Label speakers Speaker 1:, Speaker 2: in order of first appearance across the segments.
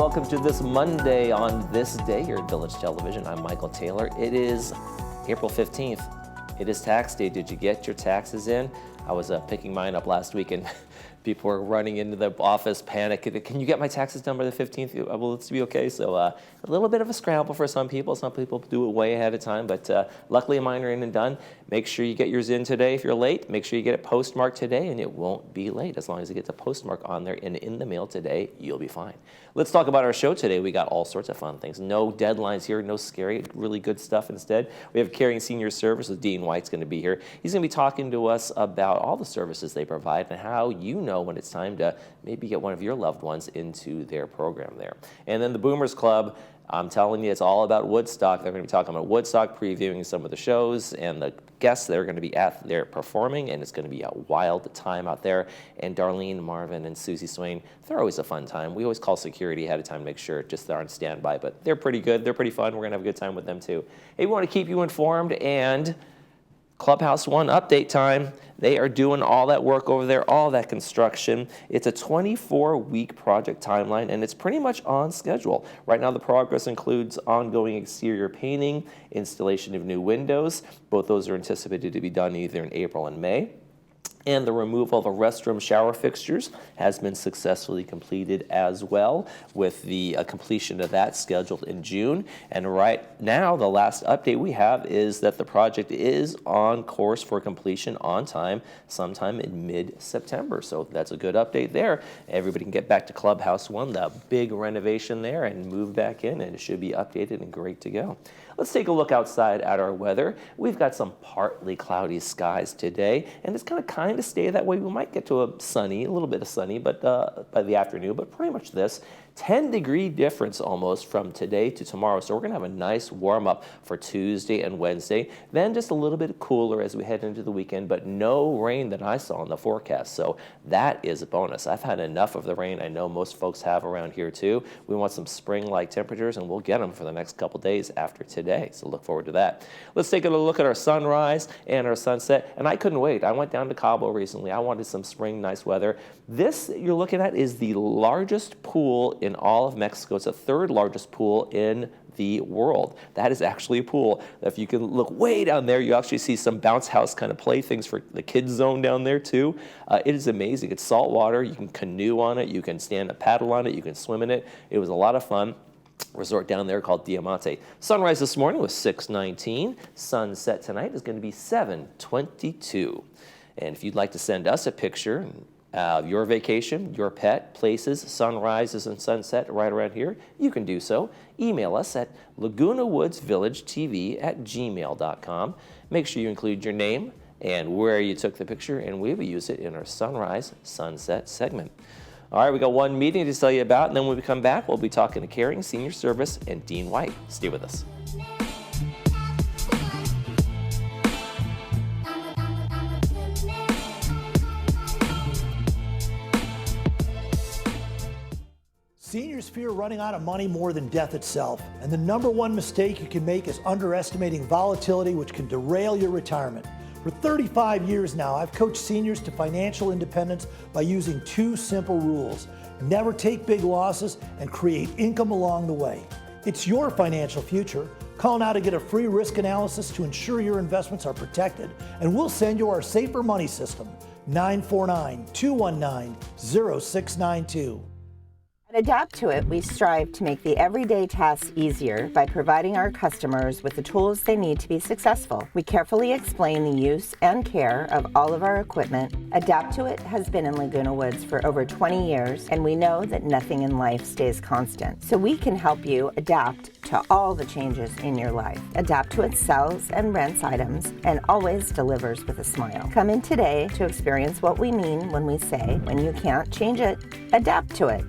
Speaker 1: welcome to this Monday on This Day here at Village Television. I'm Michael Taylor. It is April 15th. It is tax day. Did you get your taxes in? I was picking mine up last week and people were running into the office panicking. Can you get my taxes done by the 15th? Will it be okay? So a little bit of a scramble for some people. Some people do it way ahead of time, but luckily mine are in and done. Make sure you get yours in today. If you're late, make sure you get it postmarked today, and it won't be late. As long as you get the postmark on there and in the mail today, you'll be fine. Let's talk about our show today. We got all sorts of fun things. No deadlines here, no scary, really good stuff instead. We have Caring Senior Services. Dean White's going to be here. He's going to be talking to us about all the services they provide and how you know when it's time to maybe get one of your loved ones into their program there. And then the Boomers Club, I'm telling you, it's all about Woodstock. They're going to be talking about Woodstock, previewing some of the shows and the guests that are going to be at there performing, and it's going to be a wild time out there. And Darlene, Marvin, and Susie Swain, they're always a fun time. We always call security ahead of time to make sure just they're on standby, but they're pretty good. They're pretty fun. We're going to have a good time with them too. Hey, we want to keep you informed, and Clubhouse One update time. They are doing all that work over there, all that construction. It's a 24-week project timeline, and it's pretty much on schedule. Right now, the progress includes ongoing exterior painting, installation of new windows. Both those are anticipated to be done either in April and May. And the removal of the restroom shower fixtures has been successfully completed as well, with the completion of that scheduled in June. And right now, the last update we have is that the project is on course for completion on time, sometime in mid-September. So that's a good update there. Everybody can get back to Clubhouse One, the big renovation there, and move back in, and it should be updated and great to go. Let's take a look outside at our weather. We've got some partly cloudy skies today, and it's going to kind of stay that way. We might get to a little bit of sunny, but by the afternoon, but pretty much this. 10-degree difference almost from today to tomorrow. So we're going to have a nice warm up for Tuesday and Wednesday. Then just a little bit cooler as we head into the weekend, but no rain that I saw in the forecast. So that is a bonus. I've had enough of the rain. I know most folks have around here too. We want some spring-like temperatures, and we'll get them for the next couple days after today. So look forward to that. Let's take a look at our sunrise and our sunset. And I couldn't wait. I went down to Cabo recently. I wanted some spring, nice weather. This you're looking at is the largest pool in all of Mexico. It's the third largest pool in the world. That is actually a pool. If you can look way down there, you actually see some bounce house kind of playthings for the kids zone down there too. It is amazing. It's salt water. You can canoe on it. You can stand up paddle on it. You can swim in it. It was a lot of fun. Resort down there called Diamante. Sunrise this morning was 6:19. Sunset tonight is going to be 7:22. And if you'd like to send us a picture of your vacation, your pet, places, sunrises and sunset right around here, you can do so. Email us at lagunawoodsvillagetv@gmail.com. Make sure you include your name and where you took the picture, and we will use it in our sunrise sunset segment. All right, we got one meeting to tell you about, and then when we come back, we'll be talking to Caring Senior Service and Dean White. Stay with us.
Speaker 2: Seniors fear running out of money more than death itself, and the number one mistake you can make is underestimating volatility, which can derail your retirement. For 35 years now, I've coached seniors to financial independence by using two simple rules: never take big losses and create income along the way. It's your financial future. Call now to get a free risk analysis to ensure your investments are protected, and we'll send you our Safer Money System, 949-219-0692.
Speaker 3: At Adapt to It, we strive to make the everyday tasks easier by providing our customers with the tools they need to be successful. We carefully explain the use and care of all of our equipment. Adapt to It has been in Laguna Woods for over 20 years, and we know that nothing in life stays constant. So we can help you adapt to all the changes in your life. Adapt to It sells and rents items and always delivers with a smile. Come in today to experience what we mean when we say, when you can't change it, adapt to it.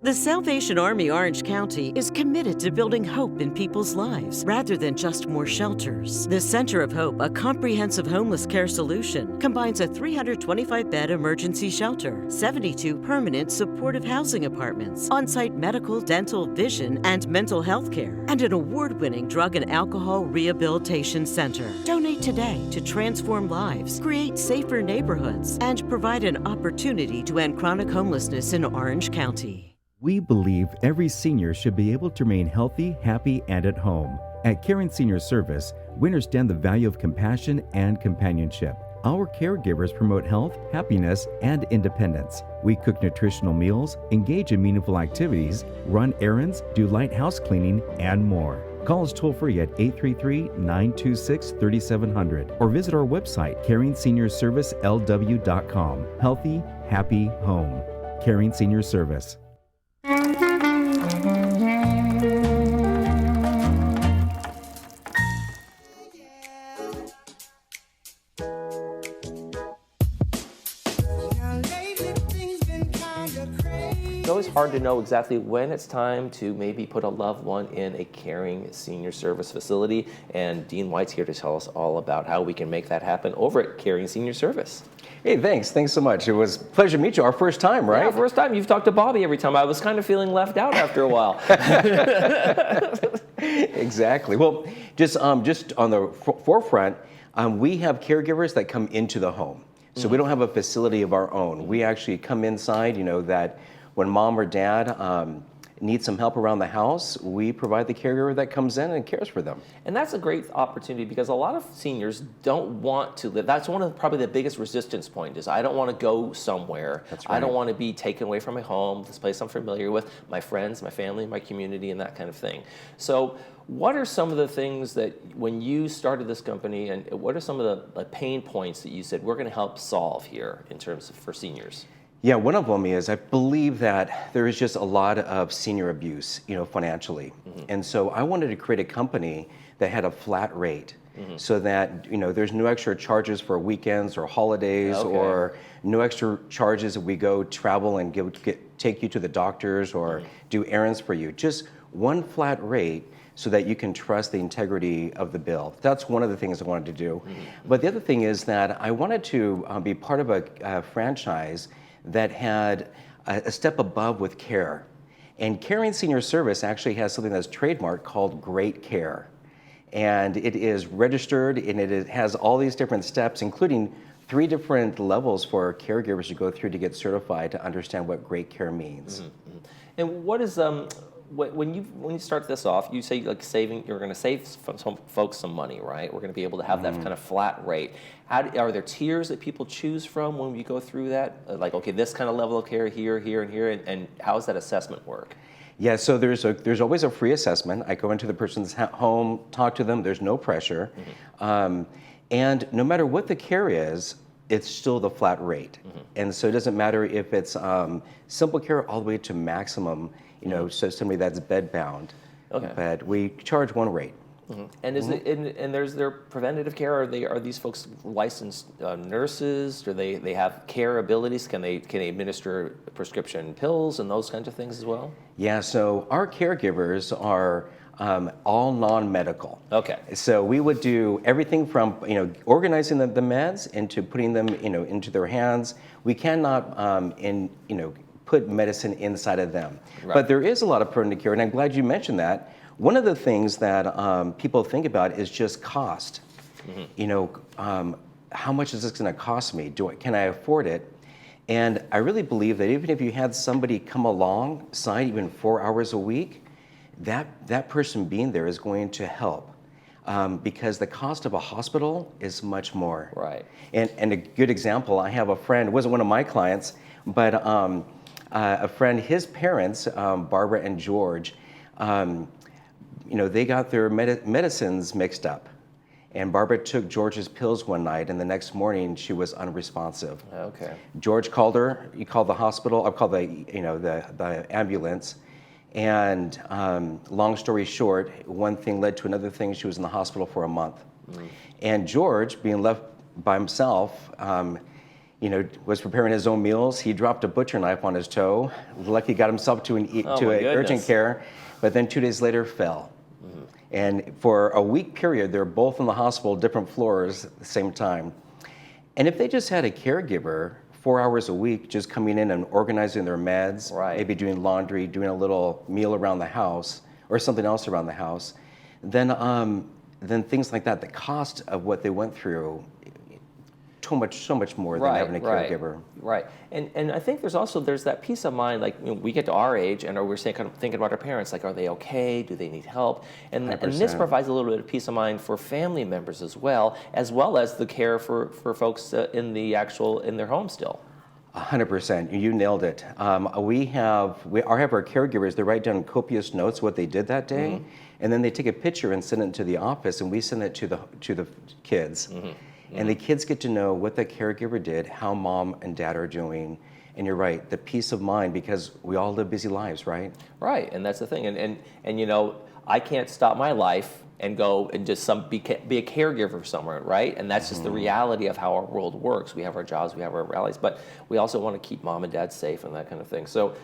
Speaker 4: The Salvation Army Orange County is committed to building hope in people's lives rather than just more shelters. The Center of Hope, a comprehensive homeless care solution, combines a 325-bed emergency shelter, 72 permanent supportive housing apartments, on-site medical, dental, vision, and mental health care, and an award-winning drug and alcohol rehabilitation center. Donate today to transform lives, create safer neighborhoods, and provide an opportunity to end chronic homelessness in Orange County.
Speaker 5: We believe every senior should be able to remain healthy, happy, and at home. At Caring Senior Service, we understand the value of compassion and companionship. Our caregivers promote health, happiness, and independence. We cook nutritional meals, engage in meaningful activities, run errands, do light house cleaning, and more. Call us toll-free at 833-926-3700 or visit our website, CaringSeniorServiceLW.com. Healthy, happy home. Caring Senior Service.
Speaker 1: It's always hard to know exactly when it's time to maybe put a loved one in a caring senior service facility, and Dean White's here to tell us all about how we can make that happen over at Caring Senior Service.
Speaker 6: Hey, thanks so much. It was a pleasure to meet you. Our first time, right?
Speaker 1: Yeah, first time. You've talked to Bobby every time. I was kind of feeling left out after a while.
Speaker 6: Exactly. Well, just on the forefront, we have caregivers that come into the home. So we don't have a facility of our own. We actually come inside, that when mom or dad need some help around the house, we provide the caregiver that comes in and cares for them.
Speaker 1: And that's a great opportunity because a lot of seniors don't want to live. That's one of probably the biggest resistance point is I don't want to go somewhere.
Speaker 6: That's right.
Speaker 1: I don't want to be taken away from my home, this place I'm familiar with, my friends, my family, my community, and that kind of thing. So what are some of the things that when you started this company, and what are some of the pain points that you said we're going to help solve here in terms of for seniors?
Speaker 6: Yeah, one of them is I believe that there is just a lot of senior abuse, financially. And so I wanted to create a company that had a flat rate so that, there's no extra charges for weekends or holidays or no extra charges if we go travel and take you to the doctors or do errands for you. Just one flat rate so that you can trust the integrity of the bill. That's one of the things I wanted to do. But the other thing is that I wanted to be part of a franchise that had a step above with care. And Caring Senior Service actually has something that's trademarked called Great Care. And it is registered and it has all these different steps, including 3 different levels for caregivers to go through to get certified to understand what great care means.
Speaker 1: And what is when you start this off, you say like you're going to save some folks some money, right? We're going to be able to have that kind of flat rate. Are there tiers that people choose from when we go through that? Like, okay, this kind of level of care here, here, and here, and how does that assessment work?
Speaker 6: Yeah, so there's always a free assessment. I go into the person's home, talk to them. There's no pressure, and no matter what the care is, it's still the flat rate. And so it doesn't matter if it's simple care all the way to maximum. So somebody that's bed bound, but we charge one rate.
Speaker 1: And is it and there's their preventative care? Are these folks licensed nurses? Do they have care abilities? Can they administer prescription pills and those kinds of things as well?
Speaker 6: Yeah. So our caregivers are all non-medical. Okay. So we would do everything from organizing the meds into putting them into their hands. We cannot put medicine inside of them. Right. But there is a lot of preventative care, and I'm glad you mentioned that. One of the things that people think about is just cost. How much is this going to cost me? Can I afford it? And I really believe that even if you had somebody come alongside even 4 hours a week, that person being there is going to help. Because the cost of a hospital is much more. Right. And a good example, I have a friend, it wasn't one of my clients, but a friend, his parents, Barbara and George, they got their medicines mixed up. And Barbara took George's pills one night, and the next morning she was unresponsive. Okay. George called her. He called the hospital. I called the ambulance. And long story short, one thing led to another thing. She was in the hospital for a month. And George, being left by himself, was preparing his own meals. He dropped a butcher knife on his toe. Lucky he got himself to urgent care, but then 2 days later fell. And for a week period, they're both in the hospital, different floors at the same time. And if they just had a caregiver 4 hours a week just coming in and organizing their meds, maybe doing laundry, doing a little meal around the house or something else around the house, then things like that, the cost of what they went through so much more than having a caregiver.
Speaker 1: Right. And I think there's that peace of mind, like, you know, we get to our age and we're saying, kind of thinking about our parents, like, are they okay? Do they need help? And this provides a little bit of peace of mind for family members as well as the care for folks in their home still.
Speaker 6: 100%. You nailed it. We have our caregivers. They write down copious notes what they did that day, and then they take a picture and send it to the office, and we send it to the kids. And the kids get to know what the caregiver did, how mom and dad are doing. And you're right, the peace of mind, because we all live busy lives, right?
Speaker 1: Right, and that's the thing. And you know, I can't stop my life and go and just be a caregiver somewhere, right? And that's just the reality of how our world works. We have our jobs, we have our rallies, but we also want to keep mom and dad safe and that kind of thing. So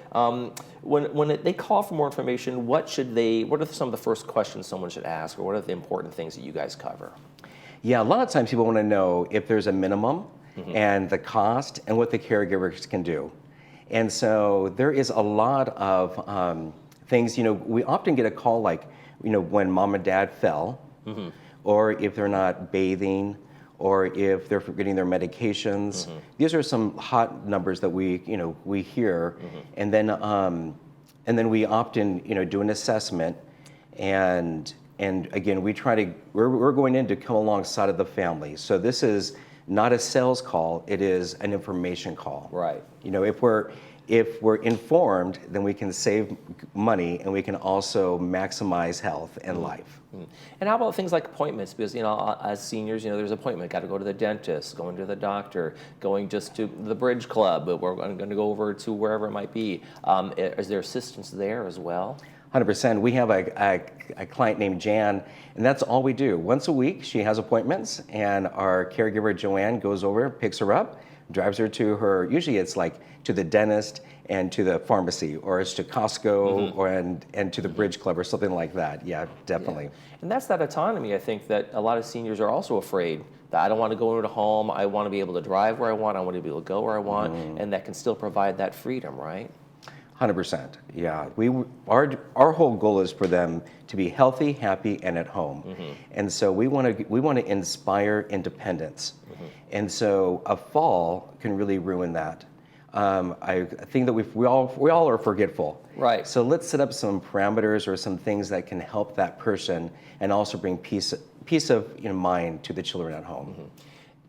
Speaker 1: when they call for more information, what are some of the first questions someone should ask, or what are the important things that you guys cover?
Speaker 6: Yeah, a lot of times people want to know if there's a minimum and the cost and what the caregivers can do. And so there is a lot of things, you know, we often get a call like, you know, when mom and dad fell, or if they're not bathing, or if they're forgetting their medications. These are some hot numbers that we hear, and then we often, you know, do an assessment, and again, we're going in to come alongside of the family. So this is not a sales call, it is an information call.
Speaker 1: Right.
Speaker 6: You know, if we're informed, then we can save money, and we can also maximize health and life.
Speaker 1: And how about things like appointments? Because, you know, as seniors, you know, there's an appointment. Got to go to the dentist, going to the doctor, going just to the bridge club. But we're going to go over to wherever it might be. Is there assistance there as well?
Speaker 6: 100%. We have a client named Jan, and that's all we do. Once a week, she has appointments, and our caregiver, Joanne, goes over, picks her up, drives her to her, usually it's like to the dentist and to the pharmacy, or it's to Costco, or and to the bridge club or something like that. Yeah, definitely.
Speaker 1: Yeah. And that's that autonomy, I think, that a lot of seniors are also afraid that I don't want to go into a home, I want to be able to drive where I want, I want to be able to go where I want, and that can still provide that freedom, right?
Speaker 6: 100%. Yeah, our whole goal is for them to be healthy, happy, and at home, and so we want to inspire independence, and so a fall can really ruin that. I think that we all are forgetful,
Speaker 1: right?
Speaker 6: So let's set up some parameters or some things that can help that person, and also bring peace of mind to the children at home.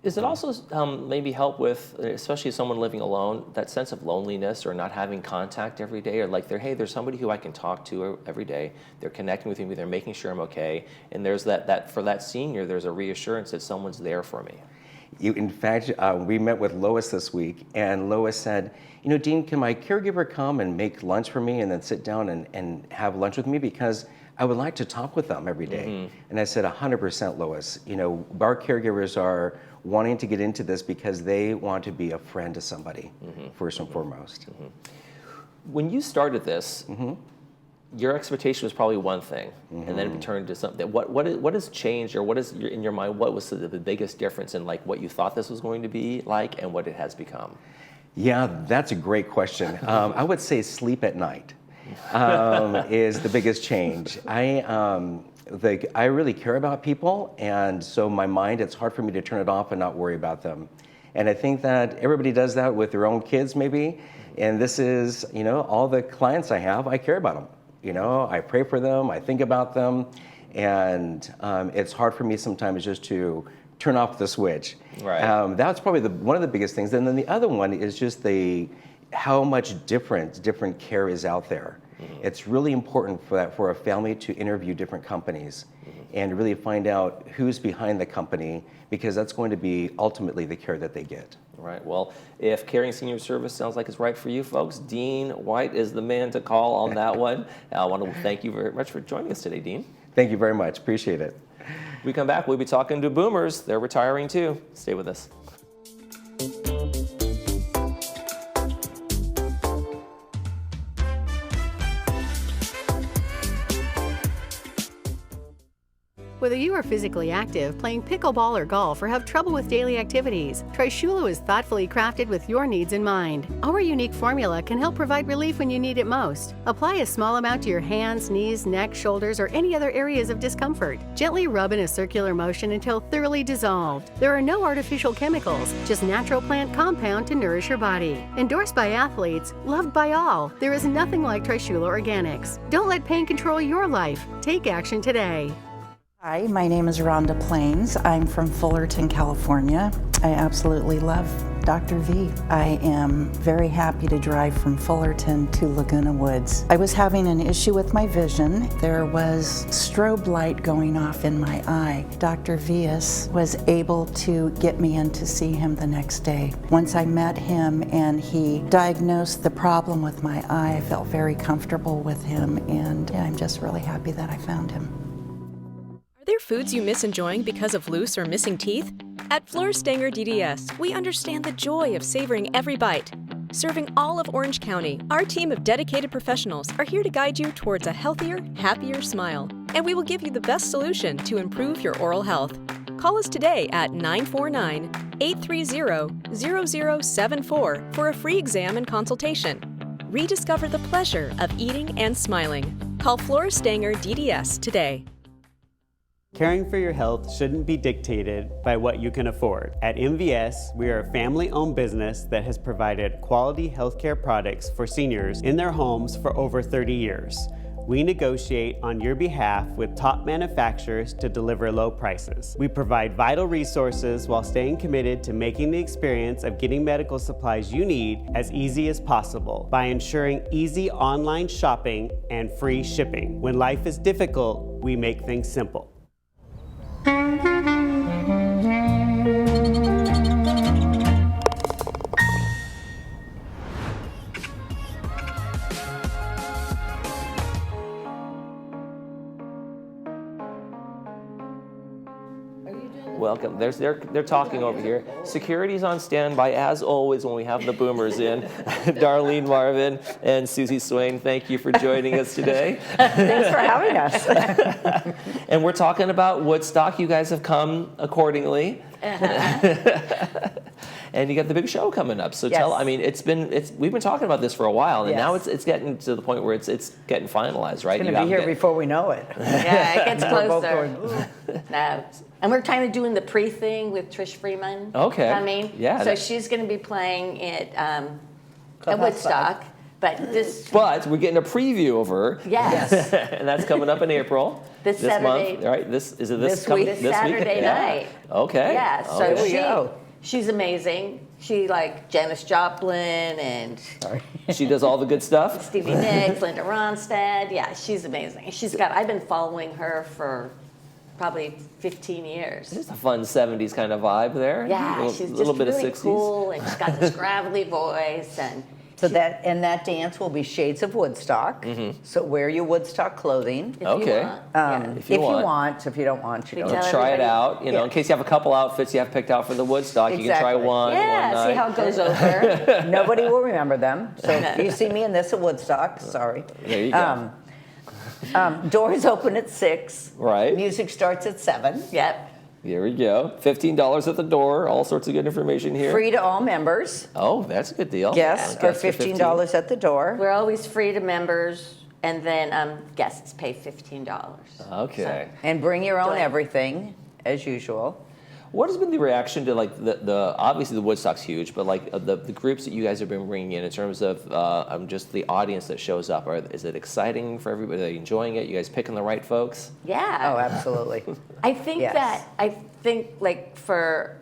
Speaker 1: Does it also maybe help with, especially someone living alone, that sense of loneliness or not having contact every day, or like there's somebody who I can talk to every day, they're connecting with me, they're making sure I'm okay, and there's that for that senior, there's a reassurance that someone's there for me.
Speaker 6: In fact, we met with Lois this week, and Lois said, you know, Dean, can my caregiver come and make lunch for me and then sit down and have lunch with me, because I would like to talk with them every day. And I said, 100%, Lois. You know, our caregivers are wanting to get into this because they want to be a friend to somebody, first and foremost.
Speaker 1: When you started this, your expectation was probably one thing, and then it turned to something. What has changed, or what is in your mind? What was the biggest difference in like what you thought this was going to be like, and what it has become?
Speaker 6: Yeah, that's a great question. I would say sleep at night is the biggest change. I really care about people, and so my mind, it's hard for me to turn it off and not worry about them. And I think that everybody does that with their own kids, maybe. And this is, you know, all the clients I have, I care about them. You know, I pray for them, I think about them, and it's hard for me sometimes just to turn off the switch.
Speaker 1: Right.
Speaker 6: That's probably one of the biggest things. And then the other one is just how much different care is out there. It's really important for a family to interview different companies and really find out who's behind the company, because that's going to be ultimately the care that they get.
Speaker 1: Right. Well, if Caring Senior Service sounds like it's right for you folks, Dean White is the man to call on that one. I want to thank you very much for joining us today, Dean.
Speaker 6: Thank you very much. Appreciate it.
Speaker 1: We come back, we'll be talking to boomers. They're retiring too. Stay with us.
Speaker 7: Whether you are physically active, playing pickleball or golf, or have trouble with daily activities, Tri-Shula is thoughtfully crafted with your needs in mind. Our unique formula can help provide relief when you need it most. Apply a small amount to your hands, knees, neck, shoulders, or any other areas of discomfort. Gently rub in a circular motion until thoroughly dissolved. There are no artificial chemicals, just natural plant compound to nourish your body. Endorsed by athletes, loved by all, there is nothing like Tri-Shula Organics. Don't let pain control your life. Take action today.
Speaker 8: Hi, my name is Rhonda Plains. I'm from Fullerton, California. I absolutely love Dr. V. I am very happy to drive from Fullerton to Laguna Woods. I was having an issue with my vision. There was strobe light going off in my eye. Dr. Vias was able to get me in to see him the next day. Once I met him and he diagnosed the problem with my eye, I felt very comfortable with him, and I'm just really happy that I found him.
Speaker 9: Are there foods you miss enjoying because of loose or missing teeth? At Fleur Stanger DDS, we understand the joy of savoring every bite. Serving all of Orange County, our team of dedicated professionals are here to guide you towards a healthier, happier smile. And we will give you the best solution to improve your oral health. Call us today at 949-830-0074 for a free exam and consultation. Rediscover the pleasure of eating and smiling. Call Fleur Stanger DDS today.
Speaker 10: Caring for your health shouldn't be dictated by what you can afford. At MVS, we are a family-owned business that has provided quality healthcare products for seniors in their homes for over 30 years. We negotiate on your behalf with top manufacturers to deliver low prices. We provide vital resources while staying committed to making the experience of getting medical supplies you need as easy as possible by ensuring easy online shopping and free shipping. When life is difficult, we make things simple.
Speaker 1: Welcome. They're talking over here. Security's on standby as always when we have the boomers in. Darlene Marvin and Susie Swain, thank you for joining us today.
Speaker 3: Thanks for having us.
Speaker 1: And we're talking about Woodstock. You guys have come accordingly. And you got the big show coming up. So
Speaker 3: Yes.
Speaker 1: I mean, we've been talking about this for a while, and
Speaker 3: Yes.
Speaker 1: now it's getting to the point where it's getting finalized, right?
Speaker 11: It's going to be here before we know it.
Speaker 12: Yeah, it gets
Speaker 11: We're both
Speaker 12: closer.
Speaker 11: going,
Speaker 12: No. And we're kind of doing the pre-thing with Trish Freeman.
Speaker 1: Okay.
Speaker 12: Coming.
Speaker 1: Yeah,
Speaker 12: So
Speaker 1: that-
Speaker 12: she's going to be playing at
Speaker 11: Clubhouse
Speaker 12: Woodstock. But
Speaker 1: But we're getting a preview of her.
Speaker 12: Yes.
Speaker 1: And that's coming up in April.
Speaker 12: This Saturday.
Speaker 1: month, right? This
Speaker 11: This
Speaker 1: coming
Speaker 11: week.
Speaker 12: This Saturday
Speaker 1: Yeah.
Speaker 12: night.
Speaker 1: Okay.
Speaker 12: Yeah, so
Speaker 1: Okay.
Speaker 11: we go.
Speaker 12: she's amazing. She like Janis Joplin and
Speaker 1: She does all the good stuff.
Speaker 12: Stevie Nicks, Linda Ronstadt. Yeah, she's amazing. I've been following her for probably 15 years.
Speaker 1: Just a fun 70s kind of vibe there.
Speaker 12: Yeah, she's
Speaker 1: a little
Speaker 12: just
Speaker 1: bit
Speaker 12: really
Speaker 1: of 60s.
Speaker 12: cool, and she's got this gravelly voice, and
Speaker 11: So that dance will be Shades of Woodstock. So wear your Woodstock clothing.
Speaker 12: if you
Speaker 1: Okay.
Speaker 12: want, yeah.
Speaker 1: If you want.
Speaker 11: If you don't want, you
Speaker 12: We
Speaker 11: don't.
Speaker 12: tell
Speaker 1: Try it
Speaker 12: everybody.
Speaker 1: out, in
Speaker 11: Yeah.
Speaker 1: case you have a couple outfits you have picked out for the Woodstock, you can try
Speaker 11: Exactly.
Speaker 1: one
Speaker 12: Yeah,
Speaker 1: night.
Speaker 12: see how it goes over.
Speaker 11: Nobody will remember them. So if you see me in this at Woodstock, sorry.
Speaker 1: There you go.
Speaker 11: Doors open at 6.
Speaker 1: Right.
Speaker 11: Music starts at 7.
Speaker 12: Yep.
Speaker 1: Here we go. $15 at the door. All sorts of good information here.
Speaker 11: Free to all members.
Speaker 1: Oh, that's a good deal.
Speaker 11: Guests
Speaker 1: Yeah.
Speaker 11: are $15 at the door.
Speaker 12: We're always free to members, and then guests pay $15.
Speaker 1: Okay.
Speaker 11: And bring your own
Speaker 12: Join.
Speaker 11: everything, as usual.
Speaker 1: What has been the reaction to like the obviously the Woodstock's huge, but like the groups that you guys have been bringing in terms of just the audience that shows up? Is it exciting for everybody? Are they enjoying it? You guys picking the right folks?
Speaker 12: Yeah.
Speaker 11: Oh, absolutely.
Speaker 12: I think
Speaker 11: Yes.
Speaker 12: like for,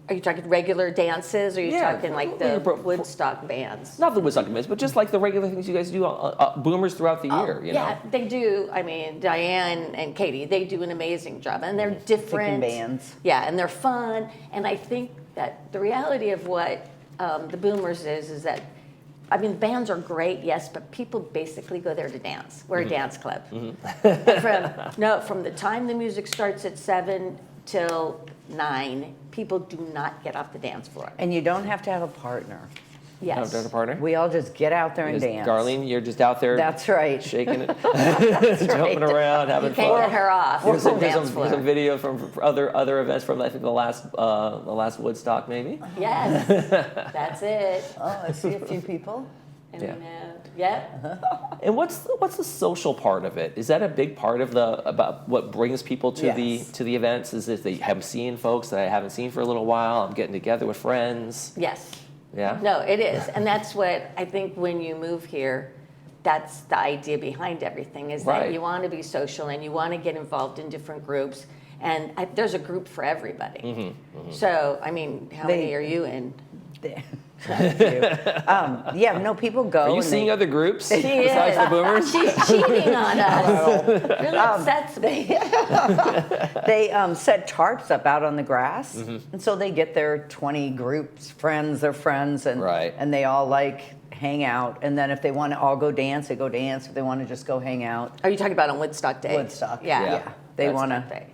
Speaker 12: are you talking regular dances, or are you
Speaker 1: Yeah,
Speaker 12: talking like
Speaker 1: well,
Speaker 12: the Woodstock bands?
Speaker 1: Not the Woodstock events, but just like the regular things you guys do, boomers throughout the year. You know.
Speaker 12: Yeah, they do. I mean, Diane and Katie, they do an amazing job, and they're different
Speaker 11: bands.
Speaker 12: Yeah, and they're fun. And I think that the reality of what the boomers is that, I mean, bands are great, yes, but people basically go there to dance. We're a dance club. From the time the music starts at 7 till 9, people do not get off the dance floor.
Speaker 11: And you don't have to have a partner.
Speaker 12: Yes.
Speaker 1: Have a partner?
Speaker 11: We all just get out there and dance.
Speaker 1: Darlene, you're just out there.
Speaker 11: That's right.
Speaker 1: Shaking it, jumping around, having
Speaker 12: You can't
Speaker 1: fun.
Speaker 12: get her off.
Speaker 1: There's some,
Speaker 12: Dance floor.
Speaker 1: some video from other events from I think the last Woodstock maybe.
Speaker 12: Yes, that's it.
Speaker 11: Oh, I see a few people.
Speaker 12: And,
Speaker 1: Yeah.
Speaker 12: Yep.
Speaker 1: And what's the social part of it? Is that a big part of about what brings people to
Speaker 11: Yes.
Speaker 1: the events? Is that I'm seeing folks that I haven't seen for a little while? I'm getting together with friends.
Speaker 12: Yes.
Speaker 1: Yeah.
Speaker 12: No, it is. And that's what I think when you move here, that's the idea behind everything is that
Speaker 1: Right.
Speaker 12: you want to be social and you want to get involved in different groups. And there's a group for everybody.
Speaker 1: Mm-hmm,
Speaker 12: So, I mean, how many are you in?
Speaker 11: Yeah, no, people go.
Speaker 1: Are you
Speaker 11: and
Speaker 1: seeing other groups
Speaker 12: She
Speaker 1: besides
Speaker 12: is.
Speaker 1: the boomers?
Speaker 12: She's cheating on us. Really upsets me.
Speaker 11: They set tarps up out on the grass, and so they get their 20 groups, their friends, and
Speaker 1: Right.
Speaker 11: and they all like hang out. And then if they want to all go dance, they go dance. If they want to just go hang out,
Speaker 12: Are you talking about on Woodstock Day?
Speaker 11: Woodstock.
Speaker 12: Yeah.
Speaker 1: Yeah.
Speaker 11: They
Speaker 1: That's
Speaker 11: want to.
Speaker 12: Day.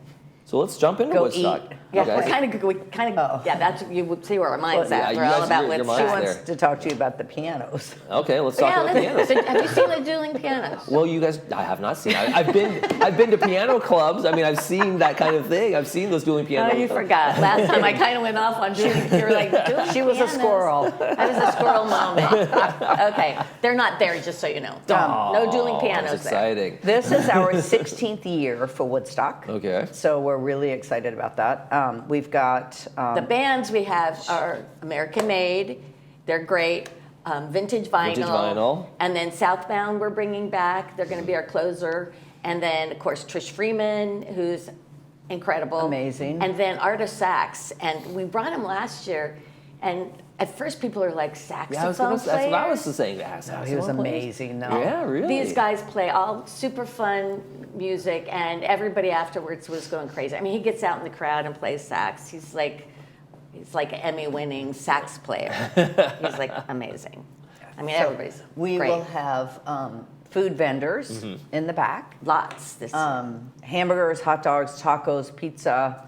Speaker 1: So let's jump into
Speaker 11: Go
Speaker 1: Woodstock.
Speaker 11: eat.
Speaker 12: Yeah,
Speaker 1: Okay.
Speaker 12: we kind of, yeah, that's, you would see where our mind's
Speaker 1: Well,
Speaker 12: at.
Speaker 1: yeah,
Speaker 12: We're
Speaker 1: you
Speaker 12: all
Speaker 1: guys-
Speaker 12: about
Speaker 1: your
Speaker 12: Woodstock.
Speaker 11: She
Speaker 1: mind's
Speaker 11: wants
Speaker 1: there.
Speaker 11: to talk to you about the pianos.
Speaker 1: Okay, let's talk about pianos.
Speaker 12: Have you seen the dueling pianos?
Speaker 1: Well, you guys, I have not seen. I've been to piano clubs. I mean, I've seen that kind of thing. I've seen those dueling piano.
Speaker 12: Oh, you forgot. Last time I kind of went off on dueling. You were like, dueling
Speaker 11: She was a
Speaker 12: pianos.
Speaker 11: squirrel.
Speaker 12: I was a squirrel moment. Okay, they're not there, just so you know. No dueling pianos
Speaker 1: That's
Speaker 12: there.
Speaker 1: exciting.
Speaker 11: This is our 16th year for Woodstock.
Speaker 1: Okay.
Speaker 11: So we're really excited about that. We've got
Speaker 12: The bands we have are American made. They're great. Vintage vinyl.
Speaker 1: Vintage vinyl.
Speaker 12: And then Southbound we're bringing back. They're going to be our closer. And then, of course, Trish Freeman, who's incredible.
Speaker 11: Amazing.
Speaker 12: And then Artist Sax. And we brought him last year. And at first people are like, saxophone
Speaker 1: That's what I was
Speaker 12: players?
Speaker 1: saying.
Speaker 11: he was amazing, though.
Speaker 1: Yeah, really.
Speaker 12: These guys play all super fun music, and everybody afterwards was going crazy. I mean, he gets out in the crowd and plays sax. He's like an Emmy-winning sax player. He's like amazing. I mean, everybody's
Speaker 11: We
Speaker 12: great.
Speaker 11: will have food vendors in the back.
Speaker 12: Lots this
Speaker 11: Hamburgers, hot dogs, tacos, pizza.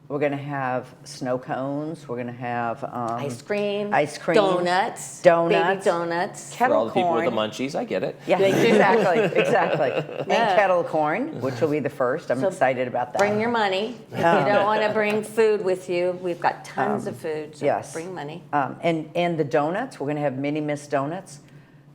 Speaker 11: We're going to have snow cones. We're going to have
Speaker 12: ice cream,
Speaker 11: donuts,
Speaker 12: baby donuts.
Speaker 1: For
Speaker 11: kettle
Speaker 1: all the people with
Speaker 11: corn.
Speaker 1: the munchies, I get it.
Speaker 11: Yeah, exactly. And
Speaker 12: Yeah.
Speaker 11: kettle corn, which will be the first. I'm excited about that.
Speaker 12: Bring your money. If you don't want to bring food with you, we've got tons of food. So
Speaker 11: yes.
Speaker 12: bring money.
Speaker 11: And the donuts, we're going to have mini Miss donuts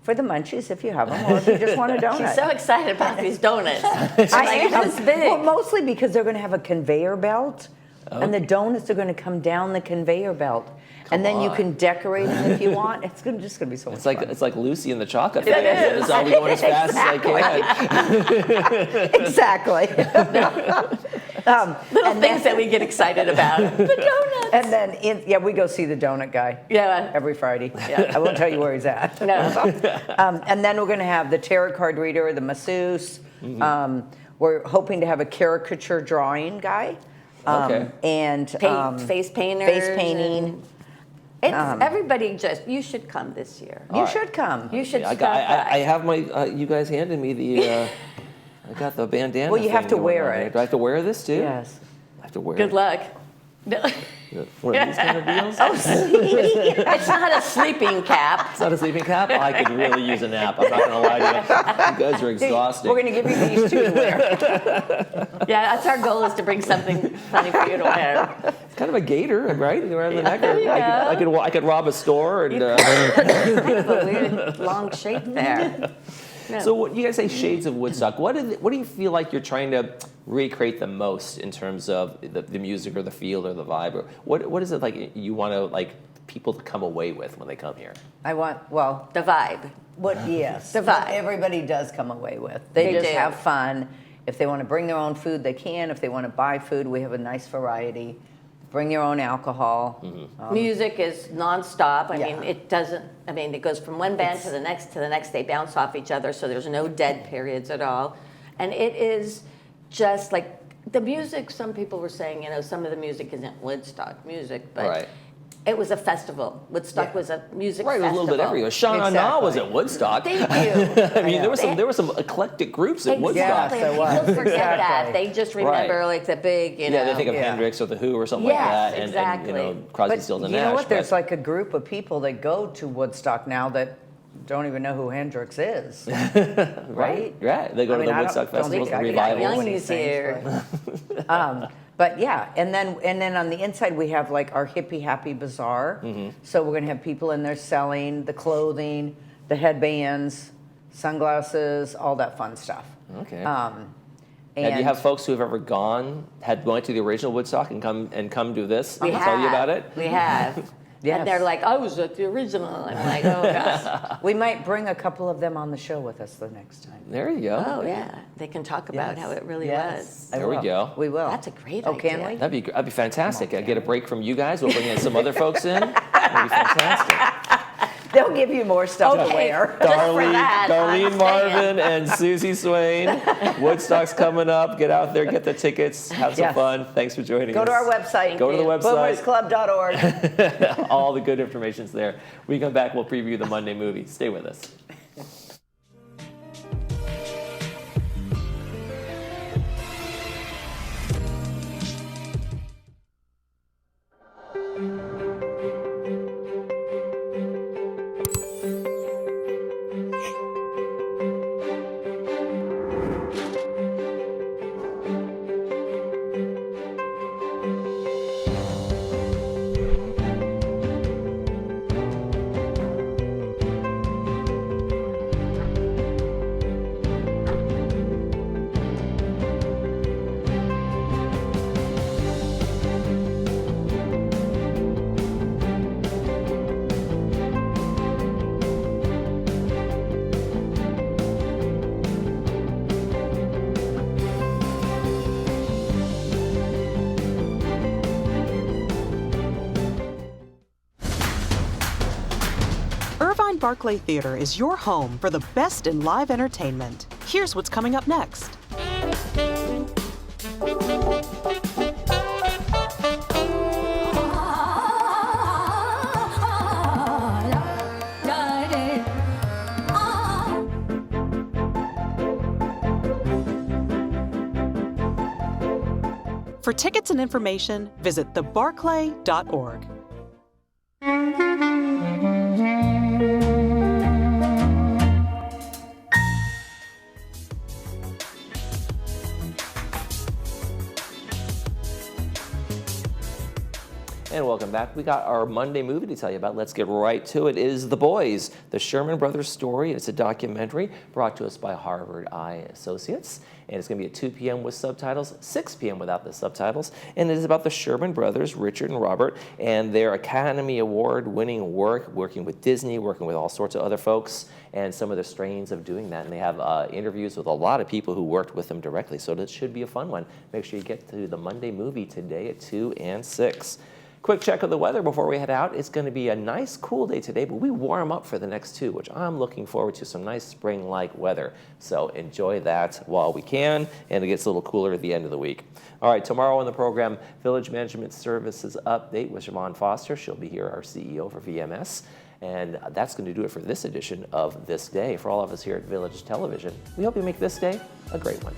Speaker 11: for the munchies if you have them, or if you just want a donut.
Speaker 12: She's so excited about these donuts.
Speaker 11: I am.
Speaker 12: This big.
Speaker 11: Well, mostly because they're going to have a conveyor belt, and the donuts are going to come down the conveyor belt, and then you can decorate them if you want. It's just going to be so much fun.
Speaker 1: It's like Lucy and the Chocolate Factory. It's all going as fast as I can.
Speaker 11: Exactly.
Speaker 12: Little things that we get excited about. The donuts.
Speaker 11: And then, we go see the donut guy.
Speaker 12: Yeah.
Speaker 11: Every Friday. Yeah. I won't tell you where he's at.
Speaker 12: No.
Speaker 11: And then we're going to have the tarot card reader, the masseuse. We're hoping to have a caricature drawing guy.
Speaker 1: Okay.
Speaker 11: And
Speaker 12: Face painters.
Speaker 11: face painting.
Speaker 12: It's everybody you should come this year.
Speaker 11: You should come.
Speaker 12: You should
Speaker 1: I
Speaker 12: stop by.
Speaker 1: I have my. You guys handed me the. I got the bandana.
Speaker 11: Well, you have
Speaker 1: thing
Speaker 11: to
Speaker 1: going
Speaker 11: wear
Speaker 1: on there.
Speaker 11: it.
Speaker 1: Do I have to wear this too?
Speaker 11: Yes.
Speaker 1: I have to wear
Speaker 12: Good
Speaker 1: it.
Speaker 12: luck. No.
Speaker 1: One of these kind of deals?
Speaker 12: It's not a sleeping cap.
Speaker 1: It's not a sleeping cap? I could really use a nap. I'm not going to lie to you. You guys are exhausting.
Speaker 11: We're going to give you these two to wear.
Speaker 12: Yeah, that's our goal is to bring something funny for you to wear.
Speaker 1: It's kind of a gaiter, right? Around the neck.
Speaker 12: There you
Speaker 1: I could rob a store and.
Speaker 12: Kind of a weird long shape there. No.
Speaker 1: So what you guys say shades of Woodstock. What do you feel like you're trying to recreate the most in terms of the music or the feel or the vibe? Or what is it like you want to people to come away with when they come here?
Speaker 11: I want,
Speaker 12: the vibe.
Speaker 11: yes.
Speaker 12: The vibe.
Speaker 11: Everybody does come away with. They just
Speaker 12: do.
Speaker 11: have fun. If they want to bring their own food, they can. If they want to buy food, we have a nice variety. Bring your own alcohol.
Speaker 12: Music is nonstop. I
Speaker 11: Yeah.
Speaker 12: mean, it doesn't. I mean, it goes from one band to the next. They bounce off each other, so there's no dead periods at all. And it is just like the music. Some people were saying, some of the music isn't Woodstock music, but
Speaker 1: Right.
Speaker 12: It was a festival. Woodstock was a music
Speaker 1: Right, it was a
Speaker 12: festival.
Speaker 1: little bit everywhere. Sean Na was at Woodstock.
Speaker 12: Thank you.
Speaker 1: I mean, there were some eclectic groups at Woodstock.
Speaker 12: Exactly.
Speaker 11: Yes, there was.
Speaker 12: People forget
Speaker 11: Exactly.
Speaker 12: that. They just remember
Speaker 1: Right.
Speaker 12: like the big, you know.
Speaker 1: Yeah, they think of Hendrix or The Who or something like that, and
Speaker 12: exactly.
Speaker 1: you know, Crosby,
Speaker 11: But
Speaker 1: Stills, and
Speaker 11: you
Speaker 1: Nash.
Speaker 11: know what? There's
Speaker 1: but-
Speaker 11: like a group of people that go to Woodstock now that don't even know who Hendrix is. Right?
Speaker 1: Right. They go
Speaker 11: I
Speaker 1: to
Speaker 11: mean,
Speaker 1: the
Speaker 11: I
Speaker 1: Woodstock
Speaker 11: don't
Speaker 1: festivals
Speaker 11: think
Speaker 1: and
Speaker 11: I got
Speaker 1: revivals.
Speaker 11: young
Speaker 12: Youngies here.
Speaker 11: But yeah, and then on the inside we have like our hippie happy bazaar. So we're gonna have people in there selling the clothing, the headbands, sunglasses, all that fun stuff.
Speaker 1: Okay.
Speaker 11: And
Speaker 1: Now, do you have folks who have ever gone to the original Woodstock and come to this
Speaker 12: We
Speaker 1: and tell you
Speaker 12: have.
Speaker 1: about it?
Speaker 12: We have.
Speaker 11: Yes.
Speaker 12: And they're like, I was at the original. I'm like, oh gosh.
Speaker 11: we might bring a couple of them on the show with us the next time.
Speaker 1: There you go.
Speaker 12: Oh yeah. They can talk about how it really was.
Speaker 11: I
Speaker 1: There we
Speaker 11: will.
Speaker 1: go.
Speaker 11: We will.
Speaker 12: That's a great
Speaker 11: Oh,
Speaker 12: idea.
Speaker 11: can we?
Speaker 1: That'd be fantastic. I get a break from you guys. We'll bring in some other folks in. That'd be fantastic.
Speaker 11: They'll give you more stuff to wear.
Speaker 1: Darlene Marvin and Susie Swain. Woodstock's coming up. Get out there, get the tickets, have some
Speaker 11: Yes.
Speaker 1: fun. Thanks for joining us.
Speaker 11: Go to our website.
Speaker 1: Go to the website.
Speaker 11: Boomersclub.org.
Speaker 1: All the good information's there. When we come back, we'll preview the Monday movie. Stay with us.
Speaker 13: Irvine Barclay Theater is your home for the best in live entertainment. Here's what's coming up next. For tickets and information, visit thebarclay.org.
Speaker 1: And welcome back. We got our Monday movie to tell you about. Let's get right to it. It is The Boys, the Sherman Brothers story. It's a documentary brought to us by Harvard Eye Associates. And it's going to be at 2 p.m. with subtitles, 6 p.m. without the subtitles. And it is about the Sherman brothers, Richard and Robert, and their Academy Award-winning work, working with Disney, working with all sorts of other folks, and some of the strains of doing that. And they have interviews with a lot of people who worked with them directly. So this should be a fun one. Make sure you get to the Monday movie today at 2 and 6. Quick check of the weather before we head out. It's going to be a nice cool day today, but we warm up for the next 2, which I'm looking forward to, some nice spring-like weather. So enjoy that while we can, and it gets a little cooler at the end of the week. All right, tomorrow on the program, Village Management Services Update with Siobhan Foster. She'll be here, our CEO for VMS. And that's going to do it for this edition of This Day. For all of us here at Village Television, we hope you make this day a great one.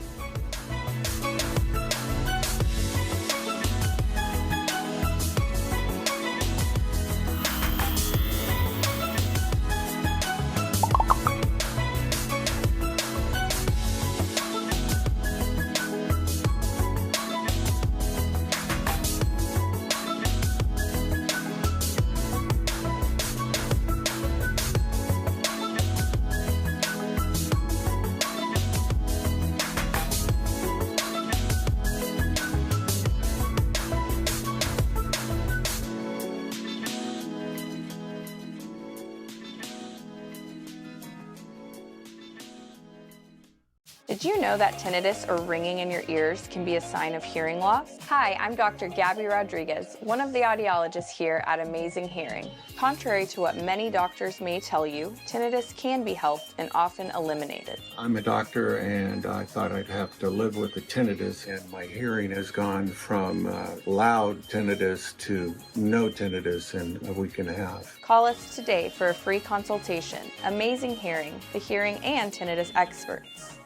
Speaker 14: Did you know that tinnitus or ringing in your ears can be a sign of hearing loss? Hi, I'm Dr. Gabby Rodriguez, one of the audiologists here at Amazing Hearing. Contrary to what many doctors may tell you, tinnitus can be helped and often eliminated.
Speaker 15: I'm a doctor and I thought I'd have to live with the tinnitus, and my hearing has gone from loud tinnitus to no tinnitus in a week and a half.
Speaker 14: Call us today for a free consultation. Amazing Hearing, the hearing and tinnitus experts.